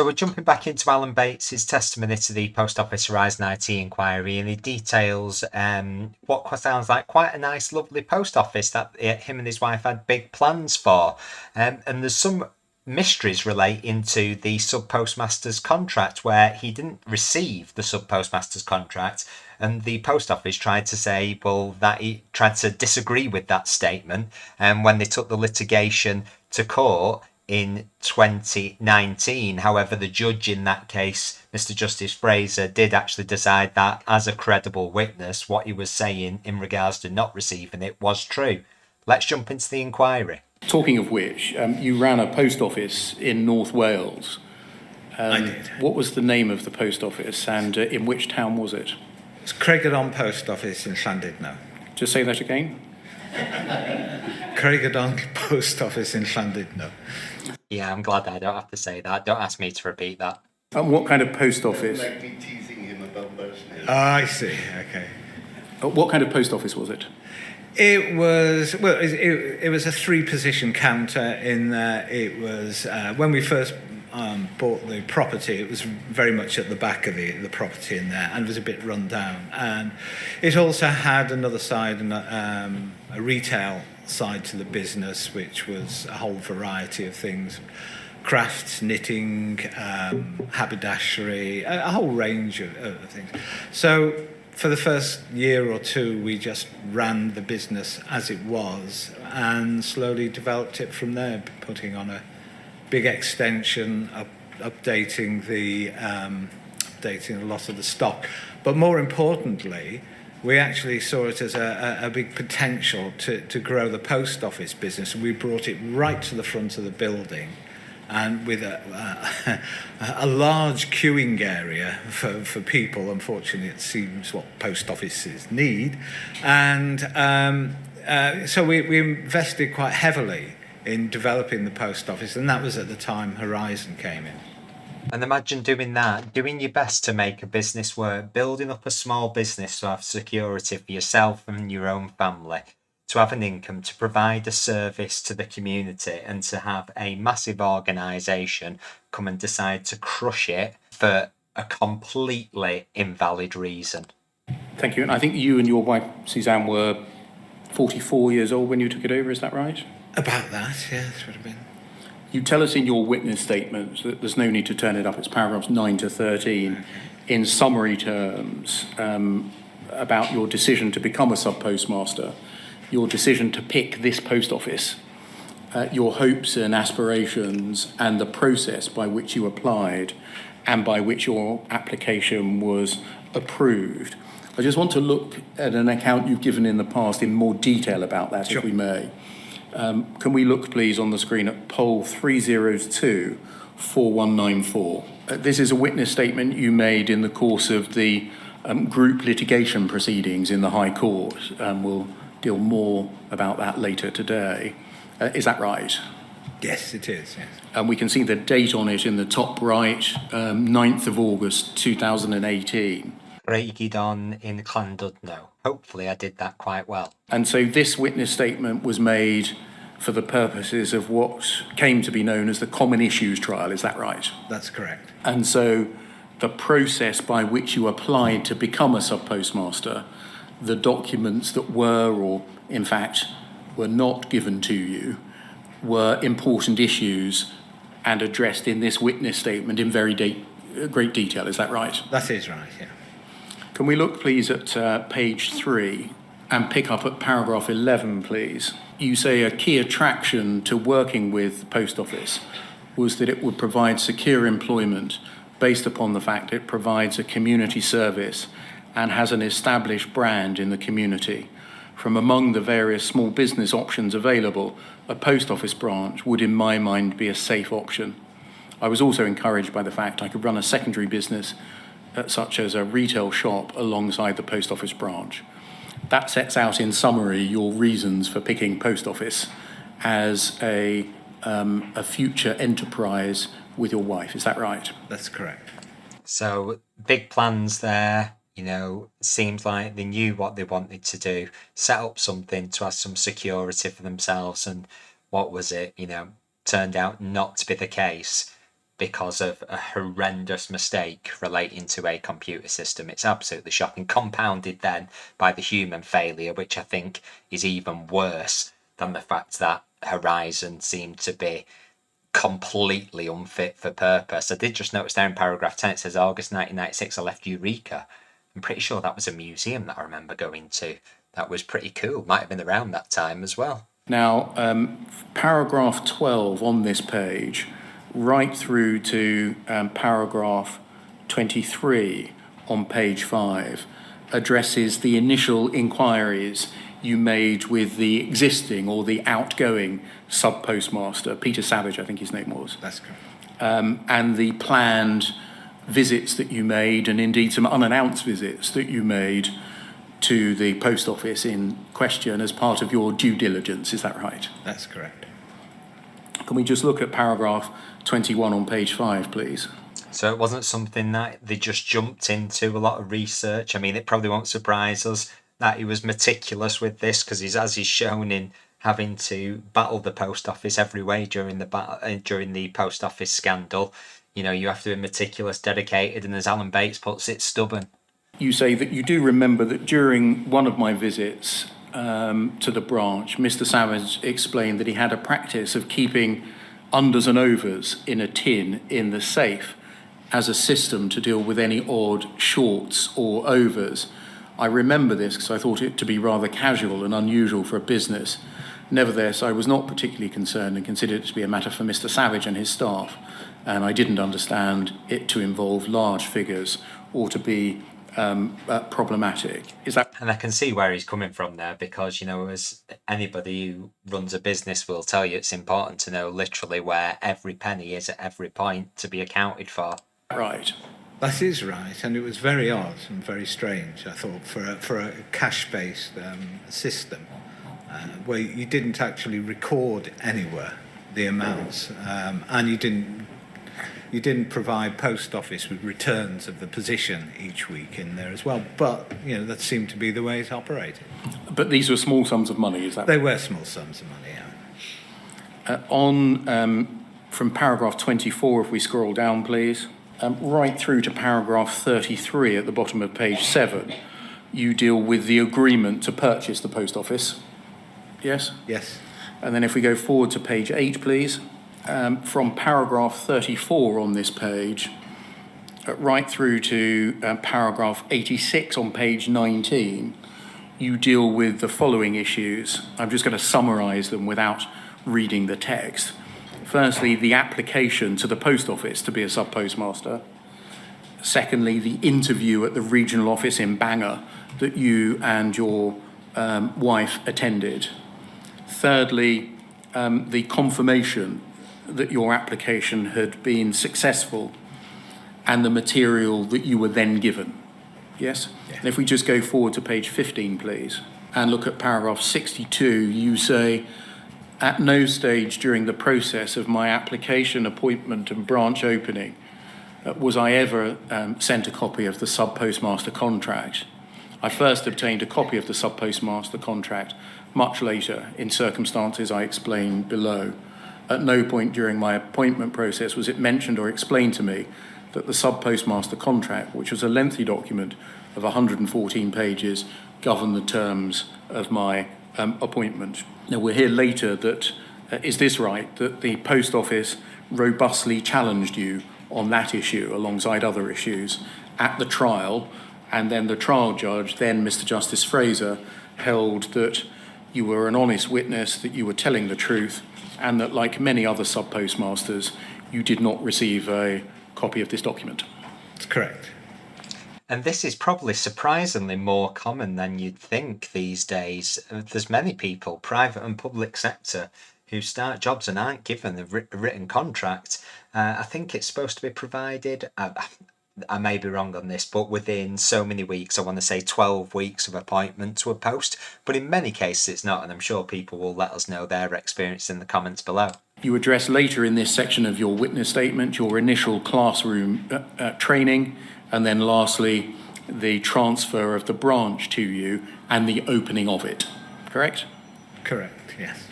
So we're jumping back into Alan Bates's testimony to the Post Office Horizon IT inquiry, and he details what sounds like quite a nice, lovely post office that him and his wife had big plans for. And there's some mysteries relating to the Subpostmasters contract where he didn't receive the Subpostmasters contract, and the post office tried to say, well, that he tried to disagree with that statement, and when they took the litigation to court in 2019. However, the judge in that case, Mr Justice Fraser, did actually decide that as a credible witness, what he was saying in regards to not receiving it was true. Let's jump into the inquiry. Talking of which, you ran a post office in North Wales. I did. What was the name of the post office, and in which town was it? It's Craigerdon Post Office in Llandudno. Just say that again. Craigerdon Post Office in Llandudno. Yeah, I'm glad I don't have to say that. Don't ask me to repeat that. And what kind of post office? Like me teasing him about those names. I see, okay. What kind of post office was it? It was, well, it was a three-position counter in that it was, when we first bought the property, it was very much at the back of the property in there and was a bit run down. And it also had another side, a retail side to the business, which was a whole variety of things. Crafts, knitting, haberdashery, a whole range of things. So for the first year or two, we just ran the business as it was and slowly developed it from there, putting on a big extension, updating a lot of the stock. But more importantly, we actually saw it as a big potential to grow the post office business. We brought it right to the front of the building, and with a large queuing area for people. Unfortunately, it seems what post offices need. And so we invested quite heavily in developing the post office, and that was at the time Horizon came in. And imagine doing that, doing your best to make a business work, building up a small business to have security for yourself and your own family, to have an income, to provide a service to the community, and to have a massive organisation come and decide to crush it for a completely invalid reason. Thank you. And I think you and your wife, Suzanne, were 44 years old when you took it over, is that right? About that, yes, would have been. You tell us in your witness statement that there's no need to turn it up, it's paragraphs 9 to 13, in summary terms, about your decision to become a sub-postmaster, your decision to pick this post office, your hopes and aspirations, and the process by which you applied and by which your application was approved. I just want to look at an account you've given in the past in more detail about that, if we may. Can we look, please, on the screen at poll 302-4194? This is a witness statement you made in the course of the group litigation proceedings in the High Court. We'll deal more about that later today. Is that right? Yes, it is, yes. And we can see the date on it in the top right, 9th of August 2018. Craigerdon in Llandudno. Hopefully I did that quite well. And so this witness statement was made for the purposes of what came to be known as the Common Issues Trial, is that right? That's correct. And so the process by which you applied to become a sub-postmaster, the documents that were, or in fact were not given to you, were important issues and addressed in this witness statement in very great detail, is that right? That is right, yeah. Can we look, please, at page 3 and pick up at paragraph 11, please? You say a key attraction to working with the Post Office was that it would provide secure employment based upon the fact it provides a community service and has an established brand in the community. From among the various small business options available, a post office branch would, in my mind, be a safe option. I was also encouraged by the fact I could run a secondary business such as a retail shop alongside the post office branch. That sets out in summary your reasons for picking post office as a future enterprise with your wife. Is that right? That's correct. So big plans there. You know, seems like they knew what they wanted to do, set up something to have some security for themselves, and what was it? You know, turned out not to be the case. because of a horrendous mistake relating to a computer system. It's absolutely shocking, compounded then by the human failure, which I think is even worse than the fact that Horizon seemed to be completely unfit for purpose. I did just notice there in paragraph 10 it says August 1996 I left Eureka. I'm pretty sure that was a museum that I remember going to. That was pretty cool. Might have been around that time as well. Now, paragraph 12 on this page, right through to paragraph 23 on page 5, addresses the initial inquiries you made with the existing or the outgoing sub-postmaster, Peter Savage, I think his name was. That's correct. And the planned visits that you made, and indeed some unannounced visits that you made to the post office in question as part of your due diligence, is that right? That's correct. Can we just look at paragraph 21 on page 5, please? So it wasn't something that they just jumped into a lot of research. I mean, it probably won't surprise us that he was meticulous with this, because as he's shown in having to battle the post office every way during the post office scandal. You know, you have to be meticulous, dedicated, and as Alan Bates puts it, stubborn. You say that you do remember that during one of my visits to the branch, Mr. Savage explained that he had a practice of keeping unders and overs in a tin in the safe as a system to deal with any odd shorts or overs. I remember this because I thought it to be rather casual and unusual for a business. Nevertheless, I was not particularly concerned and considered it to be a matter for Mr. Savage and his staff, and I didn't understand it to involve large figures or to be problematic. Is that? And I can see where he's coming from there, because, you know, as anybody who runs a business will tell you, it's important to know literally where every penny is at every point to be accounted for. Right. That is right, and it was very odd and very strange, I thought, for a cash-based system where you didn't actually record anywhere the amounts, and you didn't provide post office with returns of the position each week in there as well. But, you know, that seemed to be the way it operated. But these were small sums of money, is that? They were small sums of money, yeah. From paragraph 24, if we scroll down, please, right through to paragraph 33 at the bottom of page 7, you deal with the agreement to purchase the post office. Yes? Yes. And then if we go forward to page 8, please, from paragraph 34 on this page, right through to paragraph 86 on page 19, you deal with the following issues. I'm just going to summarise them without reading the text. Firstly, the application to the post office to be a sub-postmaster. Secondly, the interview at the regional office in Bangor that you and your wife attended. Thirdly, the confirmation that your application had been successful and the material that you were then given. Yes? Yeah. And if we just go forward to page 15, please, and look at paragraph 62, you say, at no stage during the process of my application, appointment and branch opening was I ever sent a copy of the Subpostmaster Contract. I first obtained a copy of the Subpostmaster Contract much later in circumstances I explain below. At no point during my appointment process was it mentioned or explained to me that the Subpostmaster Contract, which was a lengthy document of 114 pages, governed the terms of my appointment. Now, we'll hear later that, is this right, that the Post Office robustly challenged you on that issue alongside other issues at the trial, and then the trial judge, then Mr Justice Fraser, held that you were an honest witness, that you were telling the truth, and that, like many other sub-postmasters, you did not receive a copy of this document. That's correct. And this is probably surprisingly more common than you'd think these days. There's many people, private and public sector, who start jobs and aren't given a written contract. I think it's supposed to be provided, I may be wrong on this, but within so many weeks, I want to say 12 weeks of appointment to a post. But in many cases it's not, and I'm sure people will let us know their experience in the comments below. You address later in this section of your witness statement your initial classroom training, and then lastly, the transfer of the branch to you and the opening of it. Correct? Correct, yes.